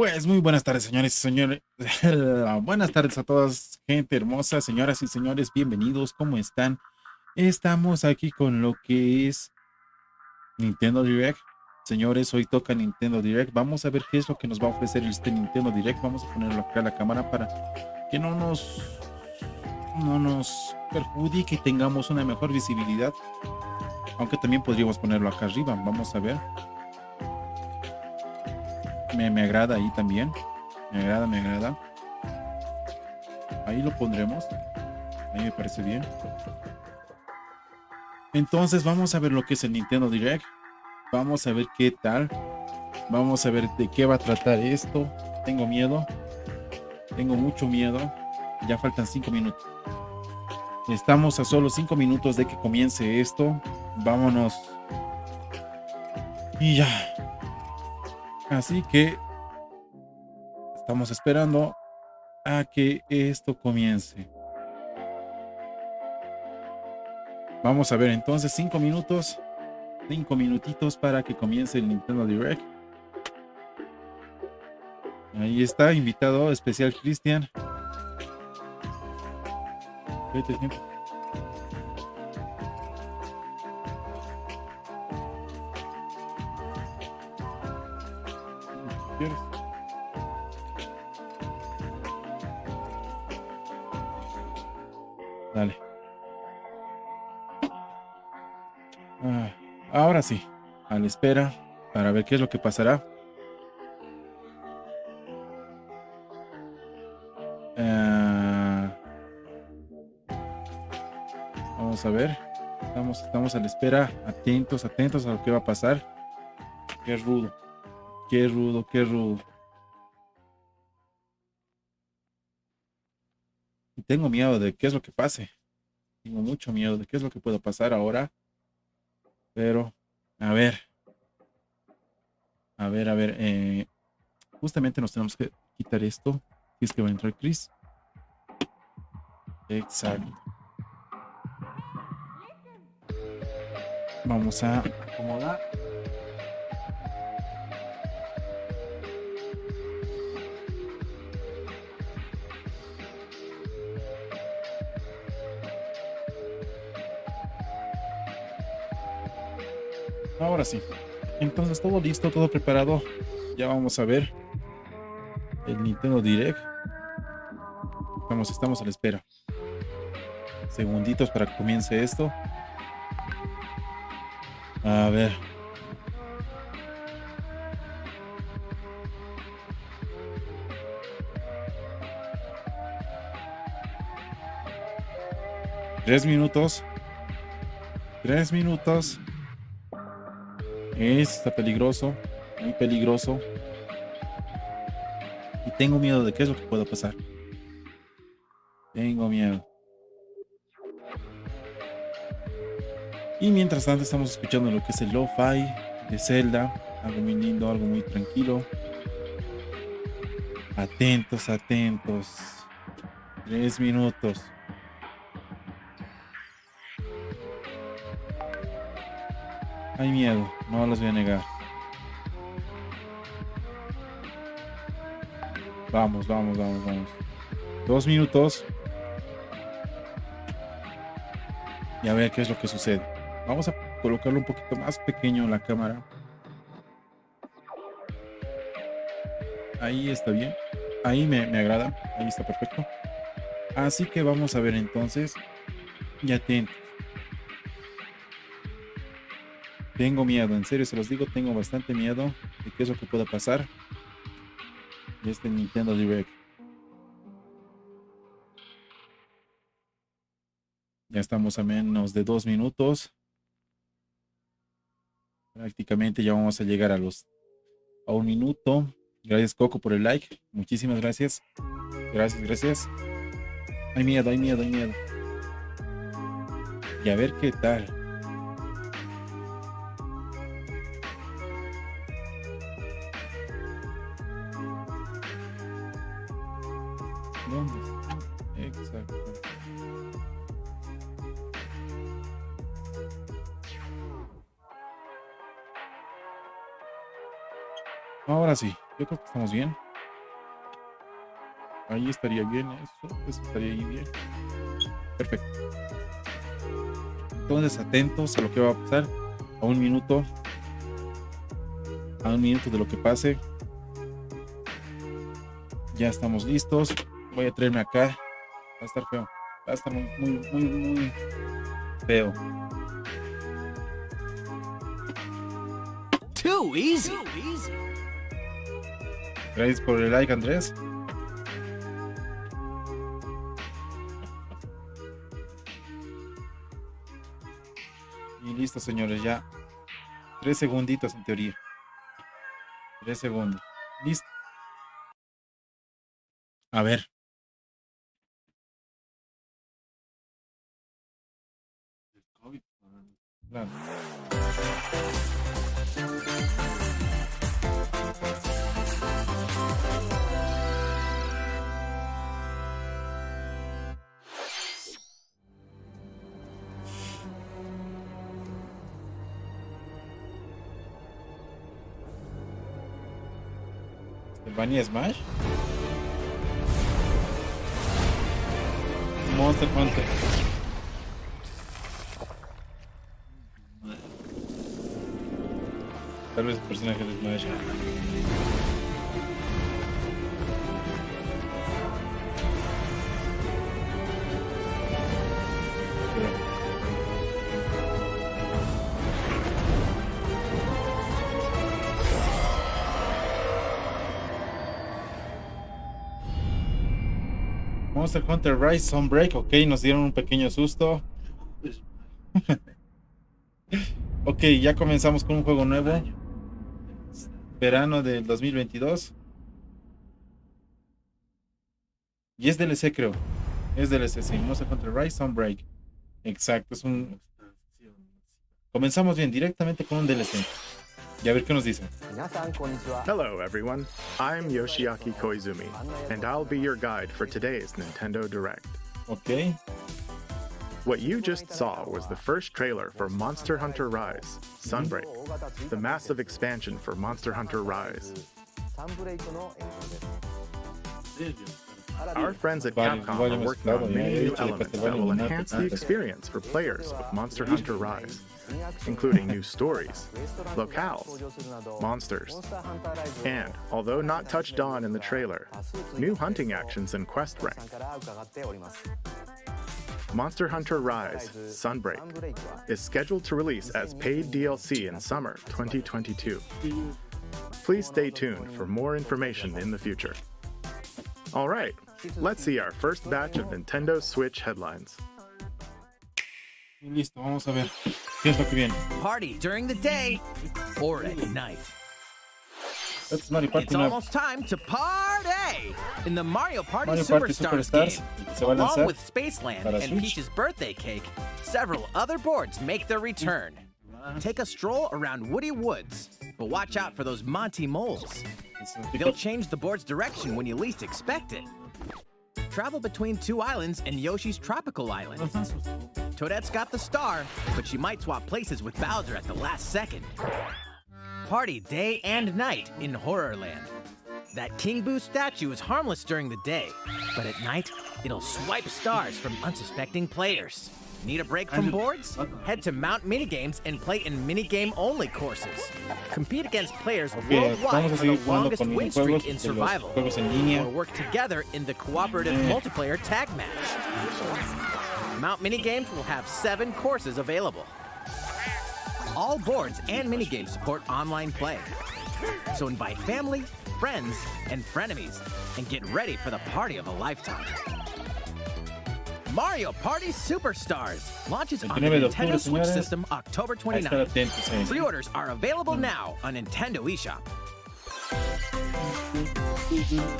Pues muy buenas tardes, señores y señores. Buenas tardes a todas, gente hermosa, señoras y señores, bienvenidos. ¿Cómo están? Estamos aquí con lo que es Nintendo Direct. Señores, hoy toca Nintendo Direct. Vamos a ver qué es lo que nos va a ofrecer este Nintendo Direct. Vamos a ponerlo acá a la cámara para que no nos perjudique y tengamos una mejor visibilidad. Aunque también podríamos ponerlo acá arriba. Vamos a ver. Me agrada ahí también. Me agrada, me agrada. Ahí lo pondremos. Ahí me parece bien. Entonces vamos a ver lo que es el Nintendo Direct. Vamos a ver qué tal. Vamos a ver de qué va a tratar esto. Tengo miedo. Tengo mucho miedo. Ya faltan 5 minutos. Estamos a solo 5 minutos de que comience esto. Vámonos. Y ya. Así que estamos esperando a que esto comience. Vamos a ver entonces 5 minutos. 5 minutitos para que comience el Nintendo Direct. Ahí está, invitado especial Cristian. Vete, gente. ¿Quieres? Dale. Ahora sí, a la espera para ver qué es lo que pasará. Vamos a ver. Estamos a la espera, atentos, atentos a lo que va a pasar. Qué rudo, qué rudo, qué rudo. Y tengo miedo de qué es lo que pase. Tengo mucho miedo de qué es lo que pueda pasar ahora. Pero, a ver, a ver, a ver. Justamente nos tenemos que quitar esto. Si es que va a entrar Chris. Exacto. Vamos a acomodar. Ahora sí. Entonces todo listo, todo preparado. Ya vamos a ver el Nintendo Direct. Estamos a la espera. Segunditos para que comience esto. A ver. Tres minutos. 3 minutos. Está peligroso. Muy peligroso. Y tengo miedo de qué es lo que pueda pasar. Tengo miedo. Y mientras tanto estamos escuchando lo que es el lo-fi de Zelda. Algo muy lindo, algo muy tranquilo. Atentos, atentos. 3 minutos. Hay miedo, no los voy a negar. Vamos, vamos, vamos, vamos. 2 minutos. Y a ver qué es lo que sucede. Vamos a colocarlo un poquito más pequeño en la cámara. Ahí está bien. Ahí me agrada. Ahí está perfecto. Así que vamos a ver entonces. Y atentos. Tengo miedo, en serio se los digo, tengo bastante miedo de qué es lo que pueda pasar de este Nintendo Direct. Ya estamos a menos de 2 minutos. Prácticamente ya vamos a llegar a 1 minuto. Gracias Coco por el like. Muchísimas gracias. Gracias, gracias. Hay miedo, hay miedo, hay miedo. Y a ver qué tal. ¿Dónde está? Exacto. Ahora sí, yo creo que estamos bien. Ahí estaría bien eso estaría ahí bien. Perfecto. Entonces, atentos a lo que va a pasar. A un minuto de lo que pase. Ya estamos listos. Voy a traerme acá. Va a estar feo. Va a estar muy feo. Too easy. Gracias por el like, Andrés. Y listo, señores, ya 3 segunditos en teoría. 3 segundos. Listo. A ver. Claro. ¿El Bunny Smash? Monster Hunter. Tal vez el personaje de Smash. Monster Hunter Rise Sunbreak, ok, nos dieron un pequeño susto. Ok, ya comenzamos con un juego nuevo. Verano del 2022. Y es DLC, creo. Es DLC, sí. Monster Hunter Rise Sunbreak. Exacto, es un... Comenzamos bien, directamente con un DLC. Y a ver qué nos dice. Hello, everyone. I'm Yoshiaki Koizumi, and I'll be your guide for today's Nintendo Direct. Ok. What you just saw was the first trailer for Monster Hunter Rise, Sunbreak, the massive expansion for Monster Hunter Rise. Our friends at Capcom are working on many new elements that will enhance the experience for players of Monster Hunter Rise, including new stories, locales, monsters, and, although not touched on in the trailer, new hunting actions and quest rank. Monster Hunter Rise Sunbreak is scheduled to release as paid DLC in summer 2022. Please stay tuned for more information in the future. All right, let's see our first batch of Nintendo Switch headlines. Listo, vamos a ver qué es lo que viene. Party during the day or at night. It's Mario Party, It's almost time to party in the Mario Party Superstars Superstars, game. se va a lanzar Along with Spaceland para and Switch. Peach's birthday cake, several other boards make their return. Take a stroll around Woody Woods, but watch out for those Monty moles. They'll change the board's direction when you least expect it. Travel between 2 islands and Yoshi's tropical island. Toadette's got the star, but she might swap places with Bowser at the last second. Party day and night in Horrorland. That King Boo statue is harmless during the day, but at night, it'll swipe stars from unsuspecting players. Need a break from boards? Head to Mount Minigames and play in minigame-only courses. Compete against players worldwide for the longest win streak in survival, or work together in the cooperative multiplayer tag match. Mount Minigames will have 7 courses available. All boards and minigames support online play. So invite family, friends, and frenemies, and get ready for the party of a lifetime. Mario Party Superstars launches on the Nintendo Switch system October 29th. Pre-orders are available now on Nintendo eShop.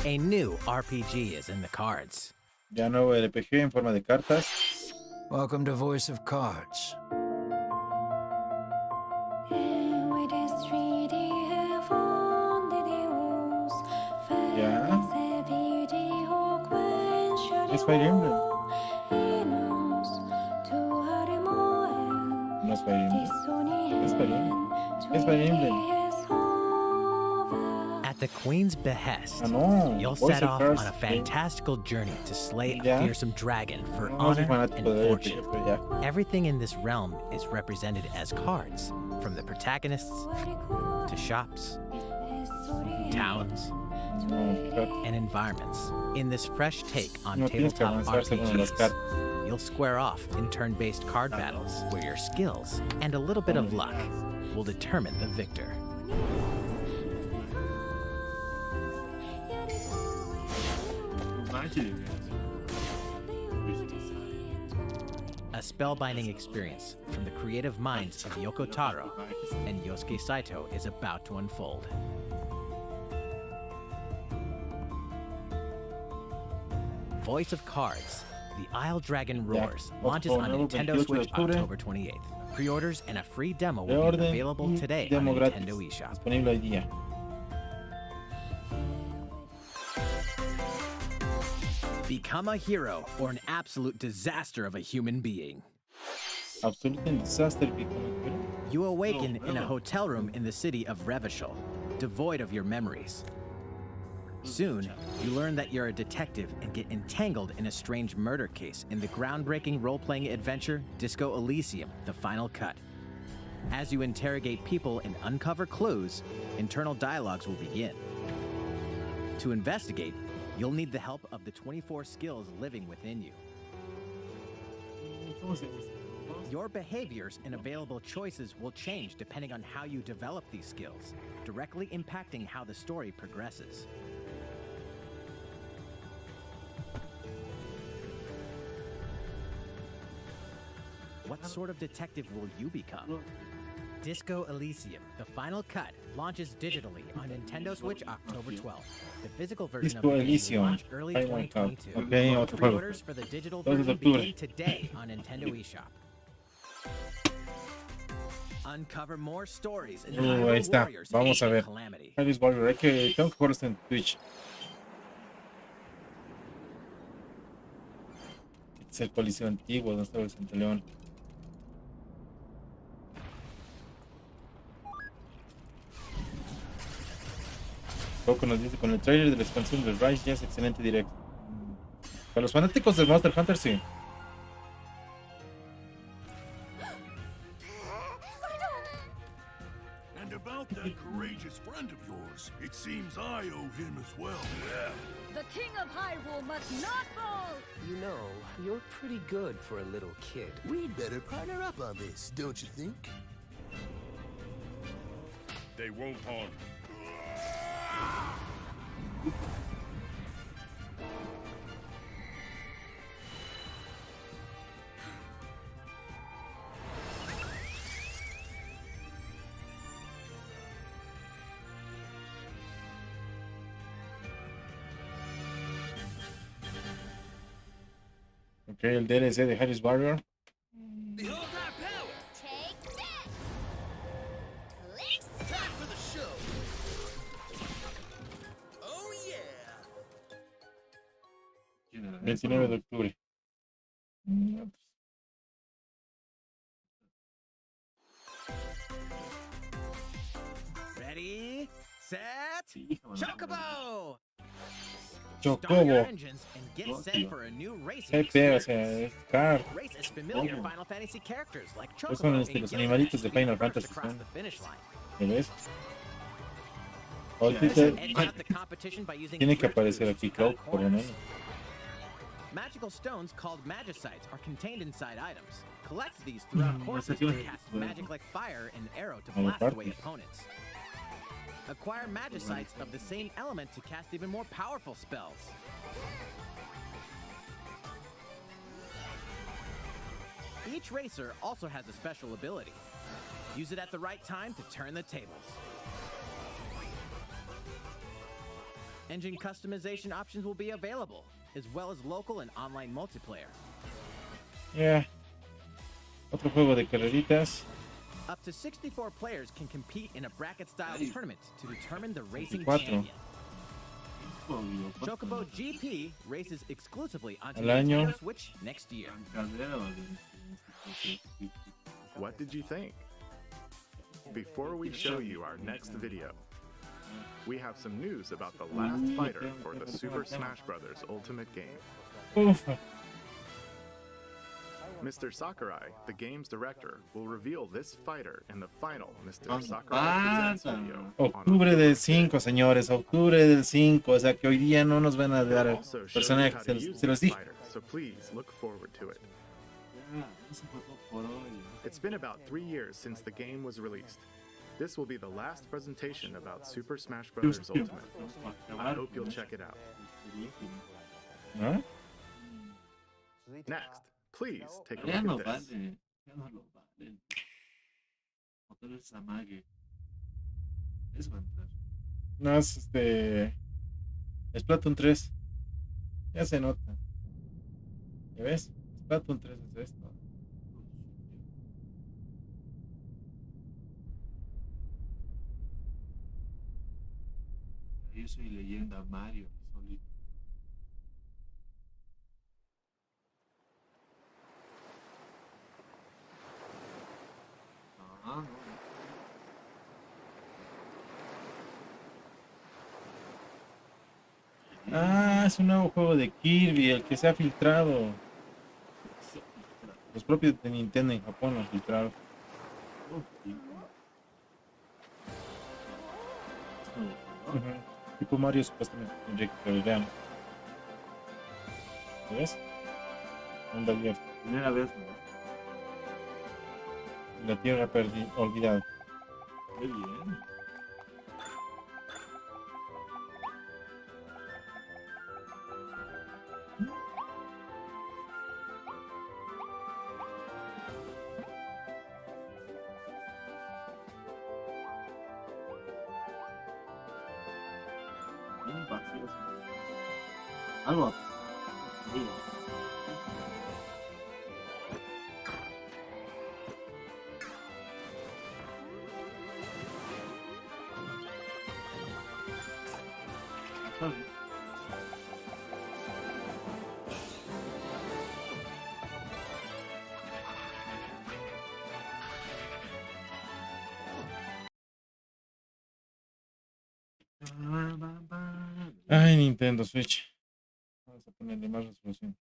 A new RPG is in the cards. Ya nuevo RPG en forma de cartas. Welcome to Voice of Cards. Ya. Es Fire Emblem. No es Fire Emblem. Es Fire Emblem. Es Fire Emblem. At the Queen's behest, no. you'll Voice set of off Cards, on a fantastical journey to slay a Yeah. fearsome dragon for No soy honor fanático and de fortune. RPG, pero ya. Everything in this realm is represented as cards, from the protagonists to shops, towns, No, and environments. In this fresh take on no tienes que tabletop avanzar según las RPGs, cartas. you'll square off in turn-based card battles where your skills and a little bit of luck will determine the victor. A spellbinding experience from the creative minds of Yoko Taro and Yosuke Saito is about to unfold. Voice of Cards, The Isle Dragon Roars, launches on Nintendo Switch October 28th. Pre-orders and a free demo will be available today on Nintendo eShop. Disponible hoy día. Become a hero or an absolute disaster of a human being. Absolute disaster. You awaken in a hotel room in the city of Revachol, devoid of your memories. Soon, you learn that you're a detective and get entangled in a strange murder case in the groundbreaking role-playing adventure Disco Elysium: The Final Cut. As you interrogate people and uncover clues, internal dialogues will begin. To investigate, you'll need the help of the 24 skills living within you. Your behaviors and available choices will change depending on how you develop these skills, directly impacting how the story progresses. What sort of detective will you become? Disco Elysium: The Final Cut launches digitally on Nintendo Switch October 12th. The physical version Disco of the game will Elysium, launch early Final Cut. 2022. Ok, otro juego. Pre-orders for the digital 2 de version octubre. begin today on Nintendo eShop. Uncover more stories in the Ahí Hyrule está. Warriors Vamos a Age ver. of Calamity. Alice Warrior, tengo que jugar esto en Twitch. Es el coliseo antiguo donde estaba el Santo León. Coco nos dice: con el trailer de la expansión del Rise ya es excelente directo. Para los fanáticos del Monster Hunter, sí. And about that courageous friend of yours, it seems I owe him as well. Yeah. The King of Hyrule must not fall! You know, you're pretty good for a little kid. We'd better partner up on this, don't you think? They won't harm you. Ok, el DLC de Harris Warrior. Behold our power! Take that! Time for the show! Oh yeah! 29 de octubre. Ready, set, Chocobo! Start your Chocobo. engines and get set for a new racing Jefe, o experience. sea, es car. Race as familiar Final Fantasy characters like Esos son Chocobo los and animalitos de Gilgamesh Final lead first Fantasy, across ¿no? the finish line. ¿Me ves? Edge out the competition by using Tiene que drift aparecer boosts aquí to cut Cloud, por lo corners. menos. Magical stones called magicites are contained inside items. Collect these throughout courses to cast magic like fire and arrow to blast away opponents. Acquire magicites of the same element to cast even more powerful spells. Each racer also has a special ability. Use it at the right time to turn the tables. Engine customization options will be available, as well as local and online multiplayer. Yeah. Otro juego de carreritas. Up to 64 players can compete in a bracket-style tournament to determine the racing 24. champion. Chocobo GP races exclusively on Al año. Nintendo Switch next year. What did you think? Before we show you our next video, we have some news about the last fighter for the Super Smash Bros. Ultimate game. Ufa. Mr. Sakurai, the game's director, will reveal this fighter in the final Mr. Sakurai Presents video. Octubre del 5, señores, octubre del 5, o sea que hoy día no nos van a dar el Also shows personaje, how to use se los this dije. fighter, so please look forward to it. It's been about 3 years since the game was released. This will be the last presentation about Super Smash Bros. Ultimate. I hope you'll check it out. ¿No? Next, please take a Ya no look at this. vale, ya no lo valen. Otra vez amague. Eso va a entrar. No, es Splatoon 3. Ya se nota. ¿Ya ves? Splatoon 3 es esto. Yo soy leyenda Mario, solito. No, no. Ah, es un nuevo juego de Kirby, el que se ha filtrado. Los propios de Nintendo en Japón lo han filtrado. Ujú. Tipo Mario supuestamente tendría que vean. ¿Ves? Mundo abierto. Primera vez, ¿no? La tierra olvidada. Muy bien. Bien vacío, sí. Algo. Digo. Ay, Nintendo Switch. Vamos a ponerle más resolución.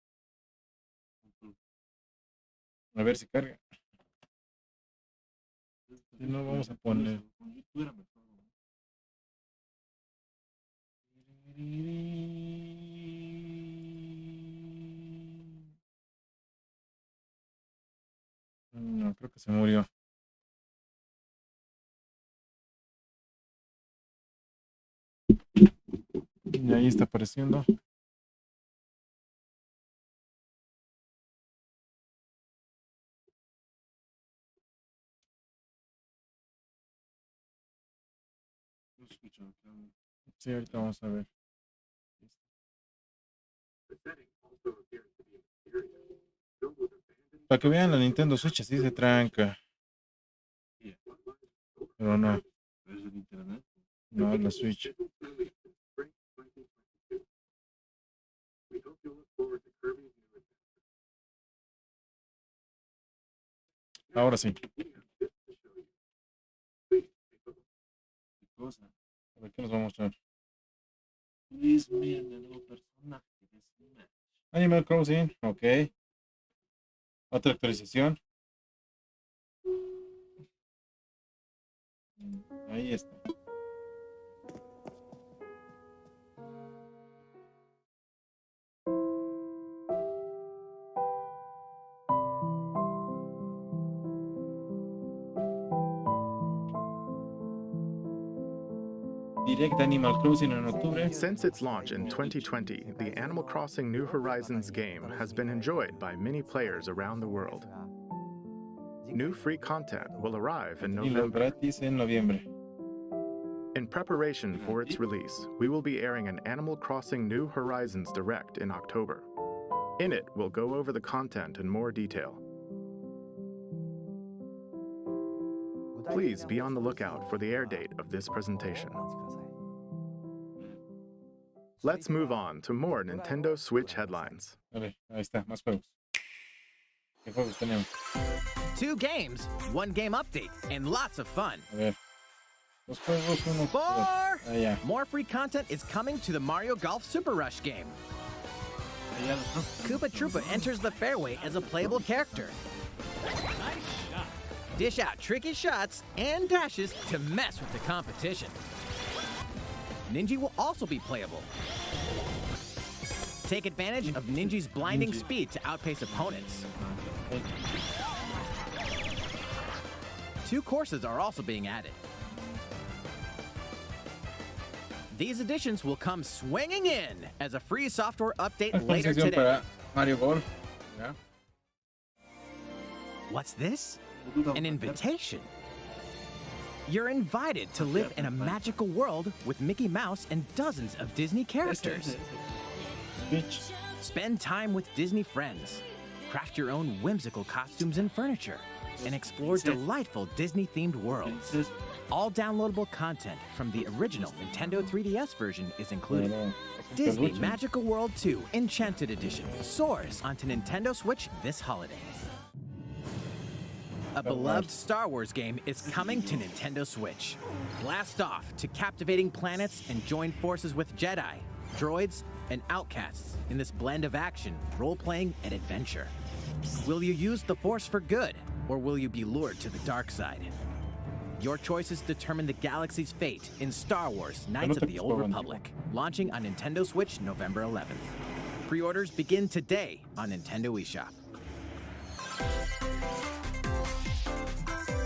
A ver si carga. Si no, vamos a poner. No, creo que se murió. Y ahí está apareciendo. Sí, ahorita vamos a ver. Para que vean la Nintendo Switch así se tranca. Pero no, ¿Es el internet? no es la Switch. Ahora sí. ¿Qué cosa? A ver qué nos va a mostrar. Luis, miren el nuevo personaje de Smash. Animal Crossing, ok. Otra actualización. Ahí está. Direct Animal Crossing en octubre. Since its launch in 2020, the Animal Crossing New Horizons game has been enjoyed by many players around the world. New free content will arrive in Y lo November. gratis en noviembre. In preparation for its release, we will be airing an Animal Crossing New Horizons Direct in October. In it, we'll go over the content in more detail. Please be on the lookout for the air date of this presentation. Let's move on to more Nintendo Switch headlines. A ver, ahí está, más juegos. ¿Qué juegos tenemos? 2 games, 1 game update, and lots of fun. A ver. Los juegos uno. Four! Ya. More free content is coming to the Mario Golf Super Rush game. Allá los no. Koopa Troopa enters the fairway as a playable character. Dish out tricky shots and dashes to mess with the competition. Ninja will also be playable. Take advantage of Ninja's blinding speed to outpace opponents. 2 courses are also being added. These additions will come swinging in as a free software update later Actualización today. para Mario Golf. Ya. What's this? An invitation. You're invited to live in a magical world with Mickey Mouse and dozens of Disney characters. Switch. Spend time with Disney friends. Craft your own whimsical costumes and furniture. And explore delightful Disney-themed worlds. All downloadable content from the original Nintendo 3DS version is included. Disney Magical World 2 Enchanted Edition soars onto Nintendo Switch this holiday. A beloved Star Wars game is coming to Nintendo Switch. Blast off to captivating planets and join forces with Jedi, droids, and outcasts in this blend of action, role-playing, and adventure. Will you use the Force for good, or will you be lured to the dark side? Your choices determine the galaxy's fate in Star Wars Knights of the Old Republic, launching on Nintendo Switch November 11th. Pre-orders begin today on Nintendo eShop.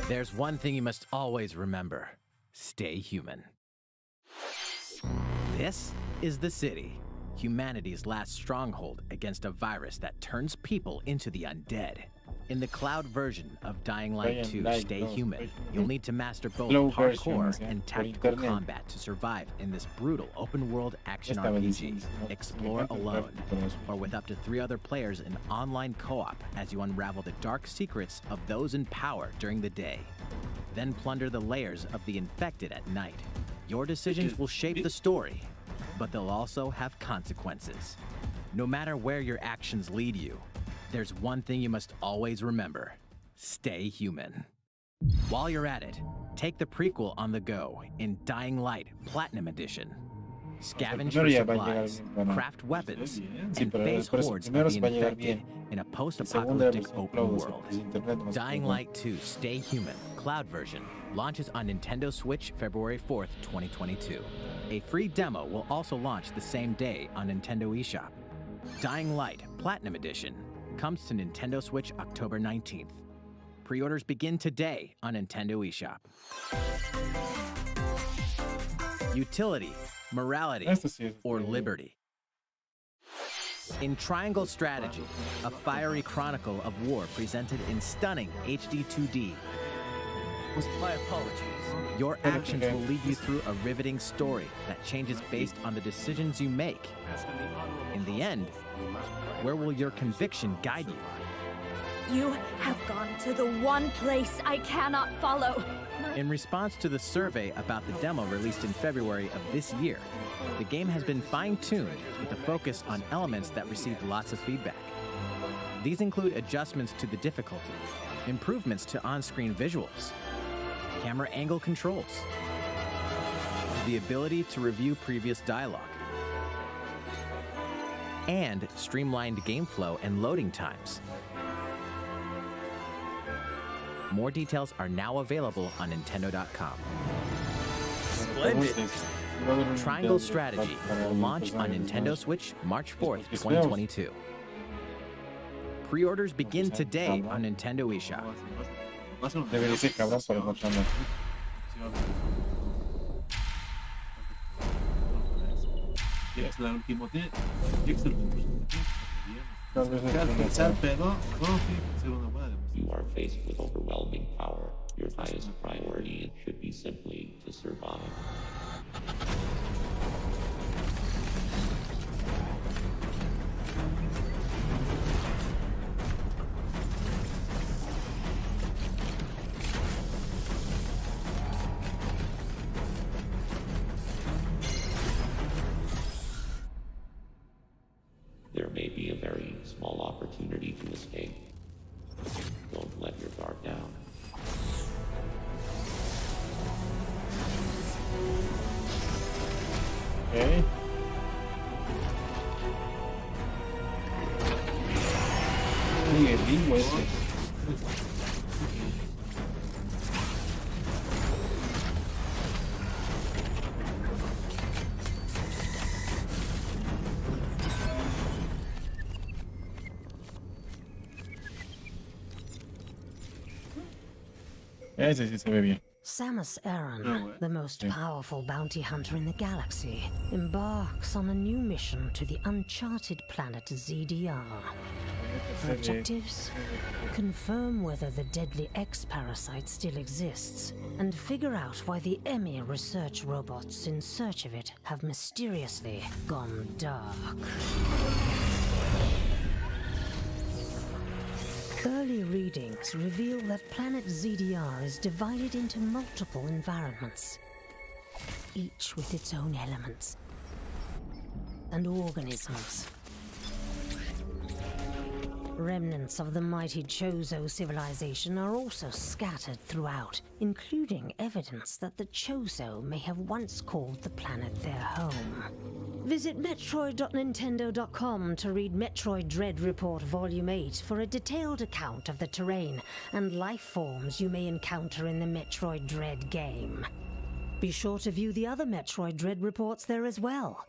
There's one thing you must always remember. Stay human. This is the city, humanity's last stronghold against a virus that turns people into the undead. In the cloud version of Dying Light 2 Stay Human, you'll need to master both parkour and tactical combat to survive in this brutal open-world action RPG. Explore alone, or with up to 3 other players in online co-op as you unravel the dark secrets of those in power during the day. Then plunder the layers of the infected at night. Your decisions will shape the story, but they'll also have consequences. No matter where your actions lead you, there's one thing you must always remember. Stay human. While you're at it, take the prequel on the go in Dying Light Platinum Edition. Scavenge for supplies, craft weapons, and face hordes of the infected in a post-apocalyptic open world. Dying Light 2 Stay Human Cloud version launches on Nintendo Switch February 4th, 2022. A free demo will also launch the same day on Nintendo eShop. Dying Light Platinum Edition comes to Nintendo Switch October 19th. Pre-orders begin today on Nintendo eShop. Utility, morality, or liberty. In Triangle Strategy, a fiery chronicle of war presented in stunning HD 2D. My apologies. Your actions will lead you through a riveting story that changes based on the decisions you make. In the end, where will your conviction guide you? You have gone to the one place I cannot follow. In response to the survey about the demo released in February of this year, the game has been fine-tuned with a focus on elements that received lots of feedback. These include adjustments to the difficulty, improvements to on-screen visuals, camera angle controls, the ability to review previous dialogue, and streamlined game flow and loading times. More details are now available on Nintendo.com. Splendid! Triangle Strategy will launch on Nintendo Switch March 4th, 2022. Pre-orders begin today on Nintendo eShop. Debería ser cabrón para mostrarlo. Es la última de pero no ser una buena demostración. You are faced with overwhelming power. Your highest priority should be simply to survive. There may be a very small opportunity to escape. Don't let your guard down. Ok. Uy, el bingo ese. Ese sí se ve bien. Samus Aran, Oh, ouais. the most powerful bounty hunter in the galaxy, embarks on a new mission to the uncharted planet ZDR. Her objectives? Confirm whether the deadly X-parasite still exists, and figure out why the EMI research robots in search of it have mysteriously gone dark. Early readings reveal that planet ZDR is divided into multiple environments, each with its own elements and organisms. Remnants of the mighty Chozo civilization are also scattered throughout, including evidence that the Chozo may have once called the planet their home. Visit Metroid.Nintendo.com to read Metroid Dread Report Volume 8 for a detailed account of the terrain and life forms you may encounter in the Metroid Dread game. Be sure to view the other Metroid Dread reports there as well.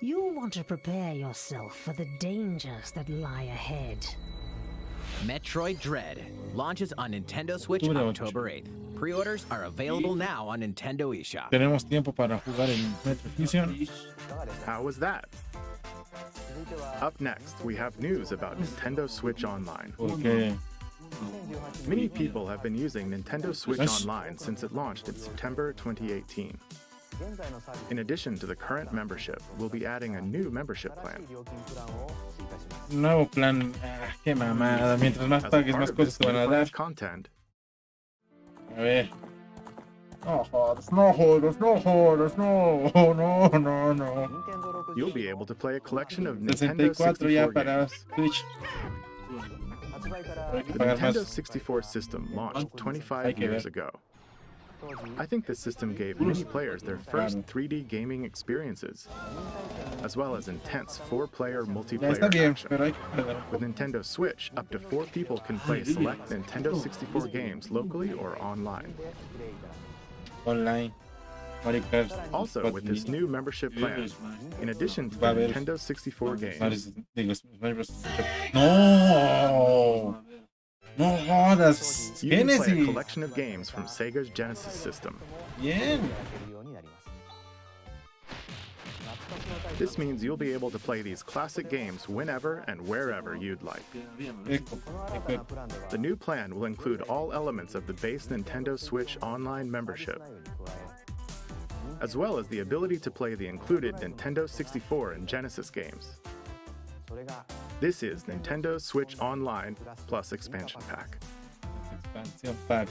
You'll want to prepare yourself for the dangers that lie ahead. Metroid Dread launches on Nintendo Switch October 8th. Pre-orders are available now on Nintendo eShop. Tenemos tiempo para jugar en Metro Fusion. How was that? Up next, we have news about Nintendo Switch Online. Porque Many people have been using Nintendo Switch Online since it launched in September 2018. In addition to the current membership, we'll be adding a new membership plan. nuevo plan. Qué mamada. Mientras más As a pagues, part más of cosas this te van a new dar. plan's content, A ver. No jodas, no jodas, no jodas, no, no, no, no. you'll be able to play a collection of Nintendo 64 ya 64 para games. Switch. Hay que The pagar Nintendo más. 64 system launched Hay 25 que years ver. ago. I think this system gave many players their first 3D gaming experiences, as well as intense 4-player Ya multiplayer está bien, action. pero hay que perder. With Nintendo Switch, up to 4 people can play select Nintendo 64 games locally or online. Online. Mario Kart. Also, with this new membership plan, in addition to Va a the haber Nintendo 64 games, No. No jodas. you can play a Genesis. collection of games from Sega's Genesis system. Bien. This means you'll be able to play these classic games whenever and wherever you'd like. Eco, eco. The new plan will include all elements of the base Nintendo Switch Online membership, as well as the ability to play the included Nintendo 64 and Genesis games. This is Nintendo Switch Online plus Expansion Pack. Expansión pack.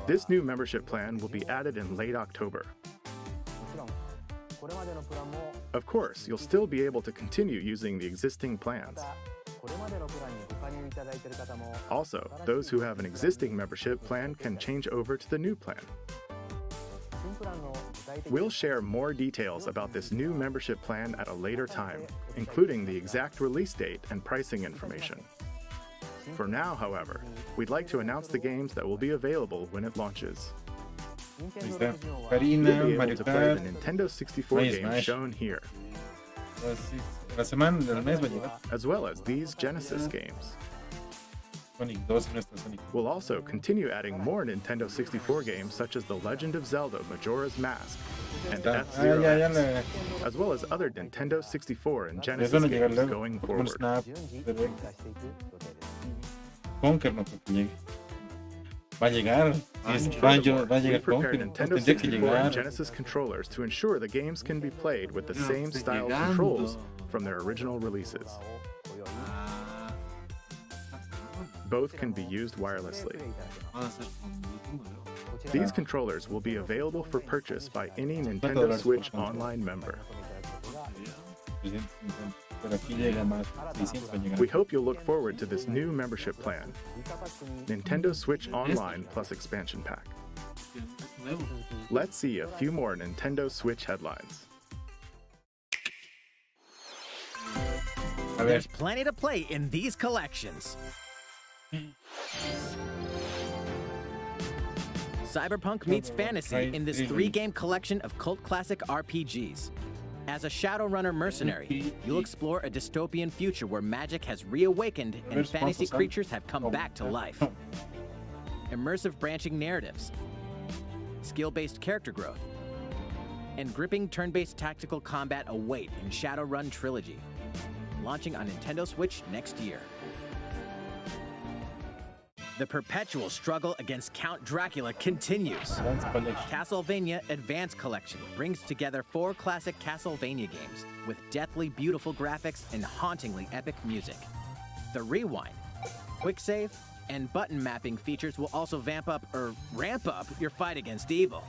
This new membership plan will be added in late October. Of course, you'll still be able to continue using the existing plans. Also, those who have an existing membership plan can change over to the new plan. We'll share more details about this new membership plan at a later time, including the exact release date and pricing information. For now, however, we'd like to announce the games that will be available when it launches. Ahí está. You'll Karina, be able Mario to play Kart. the Nintendo 64 Oye, games Smash. shown here, La semana del mes va a llegar. as well as these Genesis games. Sonic 2 y nuestro Sonic. We'll also continue adding more Nintendo 64 games such as The Legend of Zelda Majora's Mask and Está. F-Zero Ya, ya X, le. as well as other Nintendo 64 and Ya Genesis van a llegar games luego. going Pokémon forward. Snap. Conker no creo que llegue. Va a llegar. Es Banjo, va a We llegar prepared Conker. Nintendo Tendría que 64 and llegar. Genesis controllers to ensure the games can be played with the No, same está style llegando. controls from their original releases. Ah, Both can be used wirelessly. van a ser con YouTube, ¿no? These controllers will be available for purchase by any Nintendo $50 Switch por control. Online member. 350. Pero aquí llega más. 600 va a llegar. We hope you'll look forward to this new membership plan, Nintendo Switch Online plus Expansion Pack. Es nuevo. Let's see a few more Nintendo Switch headlines. There's plenty to play in these collections. Cyberpunk meets fantasy in this 3-game collection of cult classic RPGs. As a Shadowrunner mercenary, you'll explore a dystopian future where magic has reawakened and fantasy creatures have come back to life. Immersive branching narratives, skill-based character growth, and gripping turn-based tactical combat await in Shadowrun Trilogy, launching on Nintendo Switch next year. The perpetual struggle against Count Dracula continues. Castlevania Advance Collection brings together 4 classic Castlevania games with deathly beautiful graphics and hauntingly epic music. The Rewind, Quick Save, and button mapping features will also ramp up your fight against evil.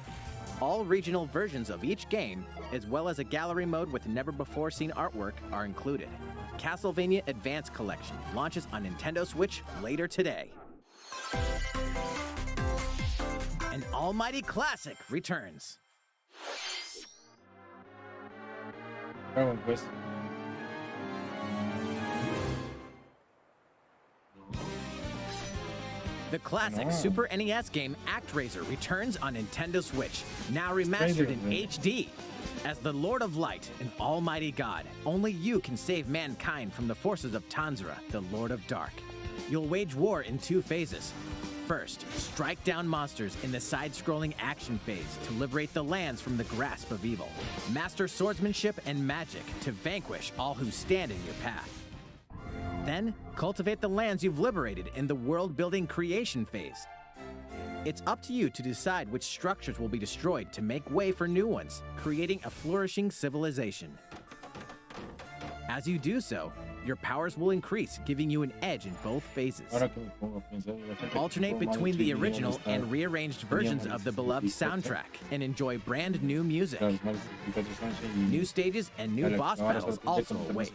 All regional versions of each game, as well as a gallery mode with never-before-seen artwork, are included. Castlevania Advance Collection launches on Nintendo Switch later today. An almighty classic returns. Dragon Quest. The classic Super NES game ActRaiser returns on Nintendo Switch, now remastered in HD. As the Lord of Light and Almighty God, only you can save mankind from the forces of Tanzra, the Lord of Dark. You'll wage war in 2 phases. First, strike down monsters in the side-scrolling action phase to liberate the lands from the grasp of evil. Master swordsmanship and magic to vanquish all who stand in your path. Then, cultivate the lands you've liberated in the world-building creation phase. It's up to you to decide which structures will be destroyed to make way for new ones, creating a flourishing civilization. As you do so, your powers will increase, giving you an edge in both phases. Alternate between the original and rearranged versions of the beloved soundtrack and enjoy brand new music. New stages and new boss battles also await.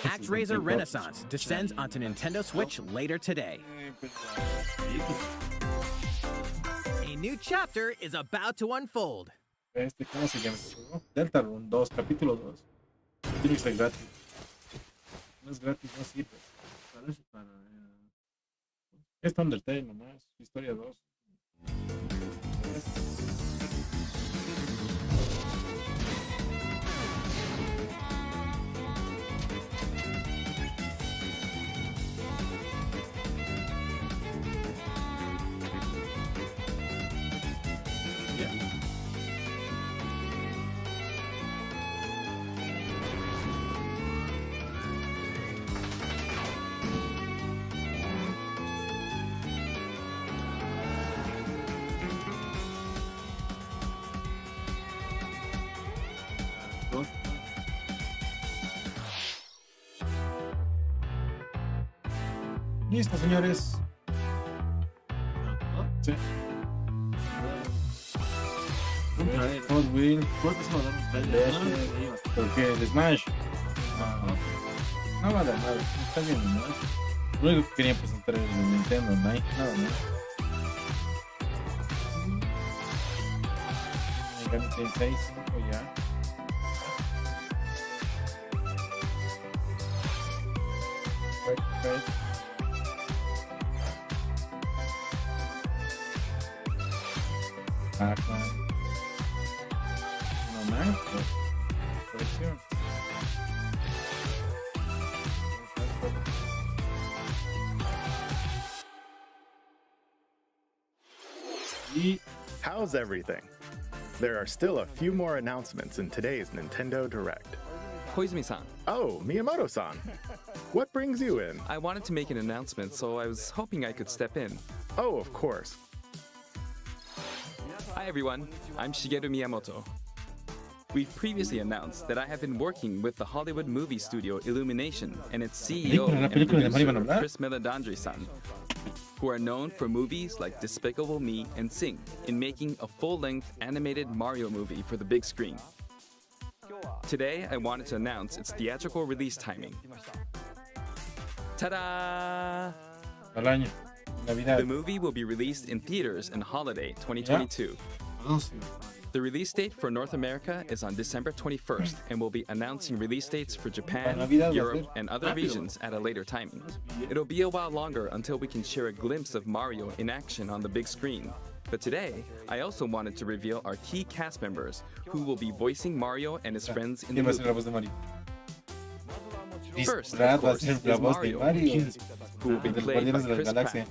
ActRaiser Renaissance descends onto Nintendo Switch later today. A new chapter is about to unfold. ¿Cómo se llama? Delta Run 2, capítulo 2. Tiene que ser gratis. No es gratis, no sirve. Parece para... Es Undertale nomás, historia 2. Listo, señores. Sí. Hot Wheels. ¿Por qué? ¿De Smash? No vale nada. Está bien, ¿no? Lo único que quería presentar es el Nintendo Online. Nada más. Megami Tensei 5 ya. Perfect. Acá. No más, pues. Colección. How's everything? There are still a few more announcements in today's Nintendo Direct. Koizumi-san. Oh, Miyamoto-san. What brings you in? I wanted to make an announcement, so I was hoping I could step in. Oh, of course. Hi everyone, I'm Shigeru Miyamoto. We've previously announced that I have been working with the Hollywood movie studio Illumination and its CEO and producer Chris Meledandri-san, who are known for movies like Despicable Me and Sing, in making a full-length animated Mario movie for the big screen. Today, I wanted to announce its theatrical release timing. Ta-da! The movie will be released in theaters in holiday 2022. The release date for North America is on December 21st, and we'll be announcing release dates for Japan, Europe, and other regions at a later timing. It'll be a while longer until we can share a glimpse of Mario in action on the big screen. But today, I also wanted to reveal our key cast members who will be voicing Mario and his friends in the movie. First, of course, is Mario, who will be played by Chris Pratt.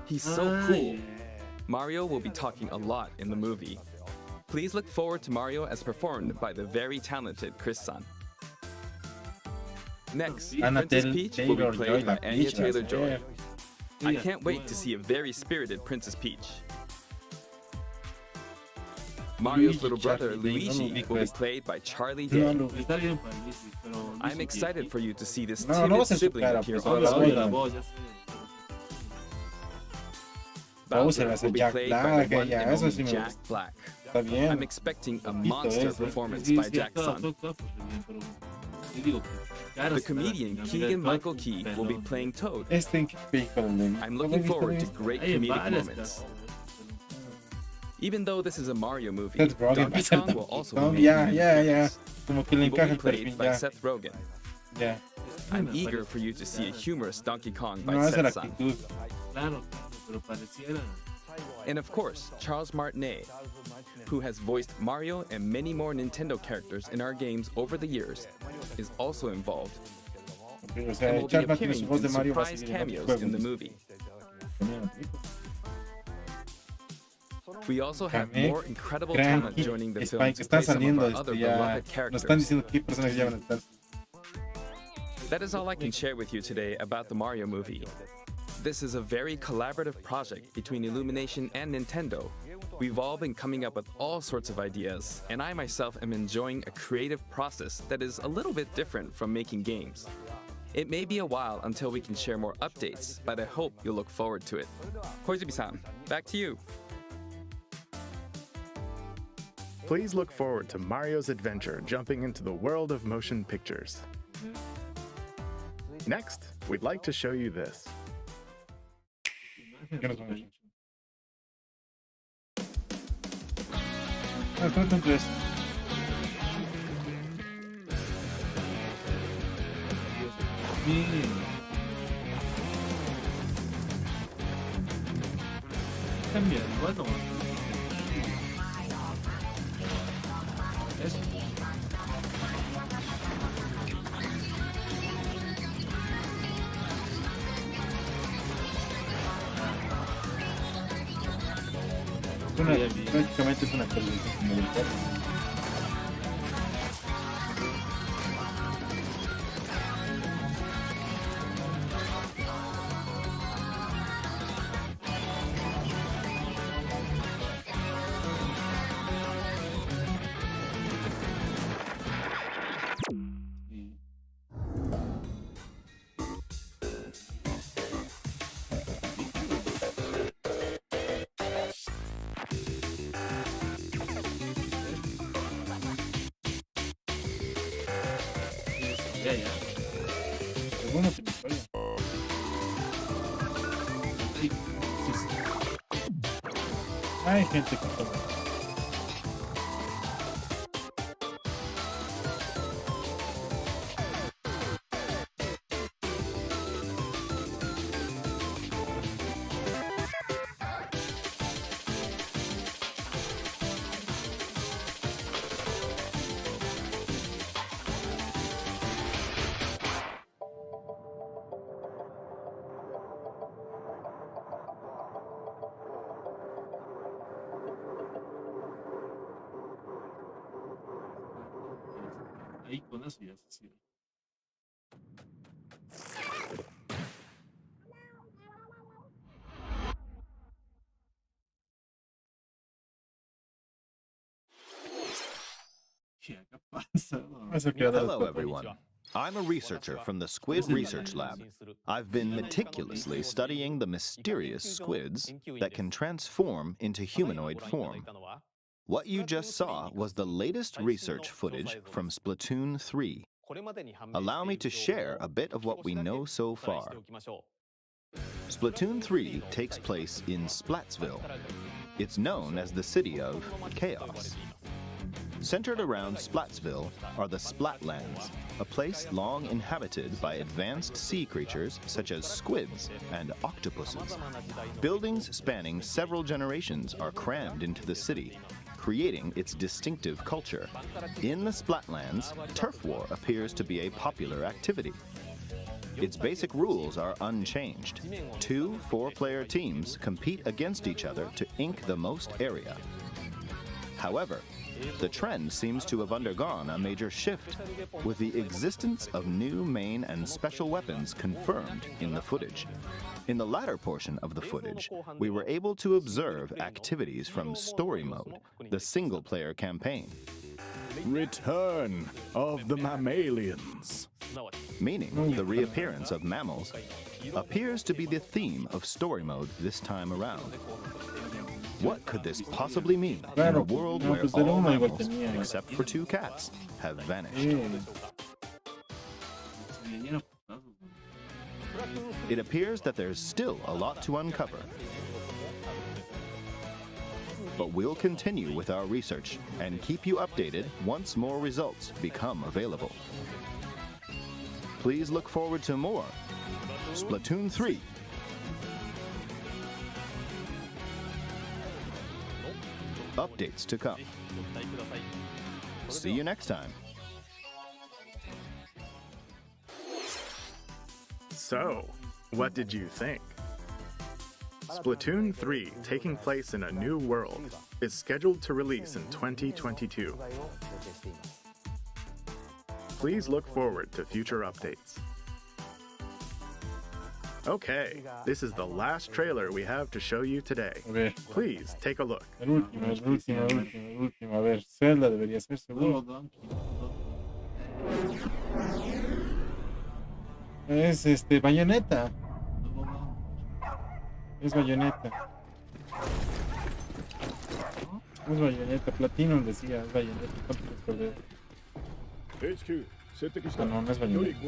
He's so cool. Mario will be talking a lot in the movie. Please look forward to Mario as performed by the very talented Chris-san. Next, Princess Peach will be played by Anya Taylor-Joy. I can't wait to see a very spirited Princess Peach. Mario's little brother, Luigi, will be played by Charlie Day. I'm excited for you to see this timid sibling appear on screen. Bowser will be played by the one and only Jack Black. I'm expecting a monster performance by Jack's son. The comedian Keegan-Michael Key will be playing Toad. I'm looking forward to great comedic moments. Even though this is a Mario movie, Donkey Kong will also be making He will be played by Seth Rogen. I'm eager for you to see a humorous Donkey Kong by Seth-san. And of course, Charles Martinet, who has voiced Mario and many more Nintendo characters in our games over the years, is also involved and will be appearing in surprise cameos in the movie. We also have more incredible talent joining the film to play some of our other beloved characters. That is all I can share with you today about the Mario movie. This is a very collaborative project between Illumination and Nintendo. We've all been coming up with all sorts of ideas, and I myself am enjoying a creative process that is a little bit different from making games. It may be a while until we can share more updates, but I hope you'll look forward to it. Koizumi-san, back to you. Please look forward to Mario's adventure jumping into the world of motion pictures. Next, we'd like to show you this. Prácticamente es una televisión comunitaria. Hay gente que toma. Ahí con eso ya se sirve. Hello, everyone. I'm a researcher from the Squid Research Lab. I've been meticulously studying the mysterious squids that can transform into humanoid form. What you just saw was the latest research footage from Splatoon 3. Allow me to share a bit of what we know so far. Splatoon 3 takes place in Splatsville. It's known as the City of Chaos. Centered around Splatsville are the Splatlands, a place long inhabited by advanced sea creatures such as squids and octopuses. Buildings spanning several generations are crammed into the city, creating its distinctive culture. In the Splatlands, turf war appears to be a popular activity. Its basic rules are unchanged. 2 4-player teams compete against each other to ink the most area. However, the trend seems to have undergone a major shift, with the existence of new main and special weapons confirmed in the footage. In the latter portion of the footage, we were able to observe activities from Story Mode, the single-player campaign. Return of the mammalians. Meaning the reappearance of mammals appears to be the theme of Story Mode this time around. What could this possibly mean in a world where all mammals, except for 2 cats, have vanished? It appears that there's still a lot to uncover. But we'll continue with our research and keep you updated once more results become available. Please look forward to more Splatoon 3. Updates to come. See you next time. So, what did you think? Splatoon 3, taking place in a new world, is scheduled to release in 2022. Please look forward to future updates. Okay, this is the last trailer we have to show you today. Please take a look. El último. A ver, Zelda debería ser seguro. Es Bayonetta. Es Bayonetta. Es Bayonetta. Platinum decía, es Bayonetta. Ah, no, no es Bayonetta.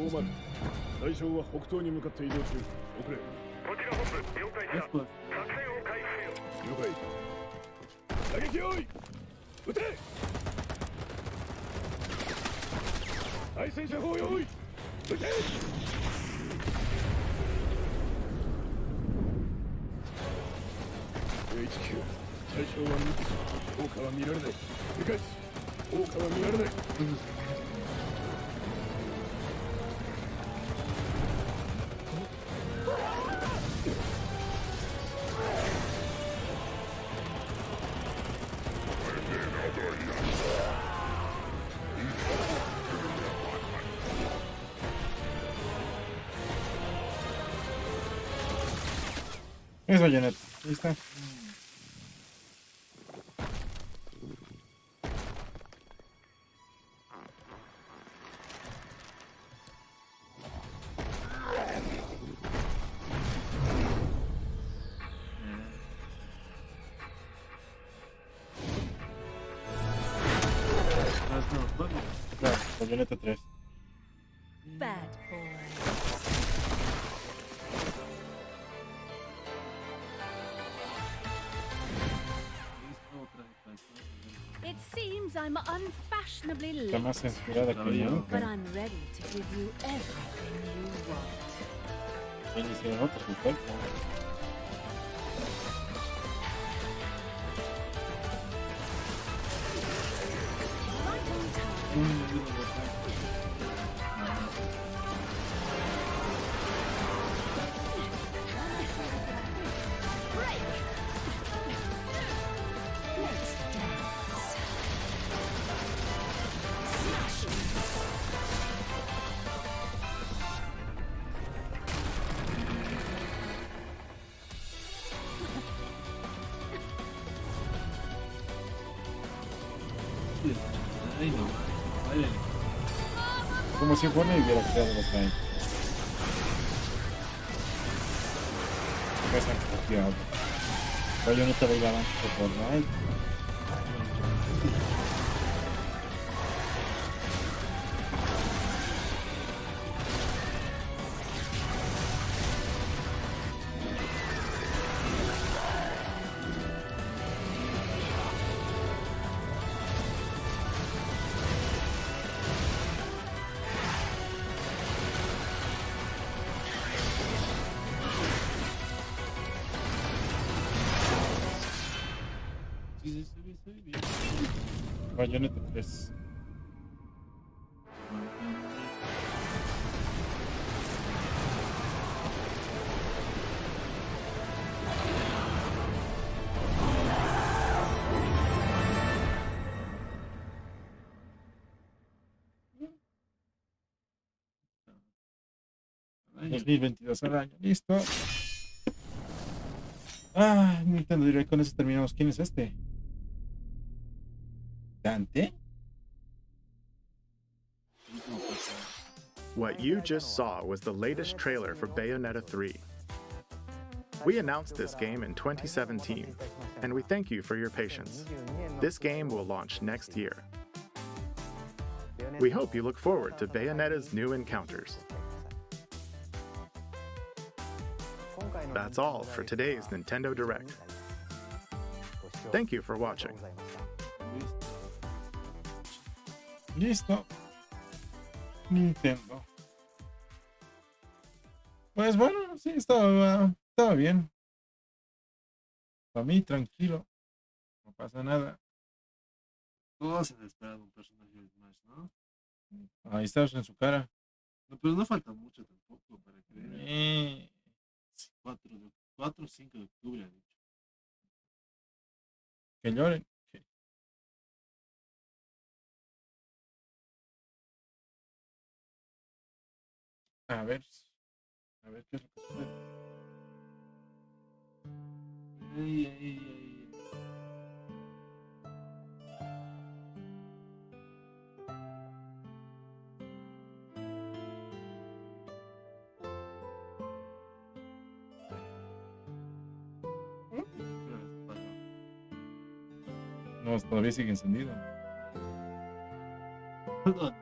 Es Bayonetta. Ahí está. Claro, Bayonetta 3. Bad boy. It seems I'm unfashionably late, Está más inspirada que but nunca. I'm ready to give you everything you want. Ya le hicieron otro supuesto. Ay, no. Vale. Como si Fortnite hubiera creado los times. Esa copiado. Bayonetta bailaba antes de Fortnite. Sí, se ve bien. Bayonetta 3. Año. 2022 al año. Listo. Ah, Nintendo Direct, con eso terminamos. ¿Quién es este? ¿Dante? What you just saw was the latest trailer for Bayonetta 3. We announced this game in 2017, and we thank you for your patience. This game will launch next year. We hope you look forward to Bayonetta's new encounters. That's all for today's Nintendo Direct. Thank you for watching. Listo. Nintendo. Pues bueno, sí, estaba bien. Para mí, tranquilo. No pasa nada. Todos han esperado un personaje de Smash, ¿no? Ahí estás en su cara. No, pero no falta mucho tampoco para que 4 o 5 de octubre, ha dicho. Que lloren. A ver qué es lo que sucede. Ay. No, todavía sigue encendido. Perdón.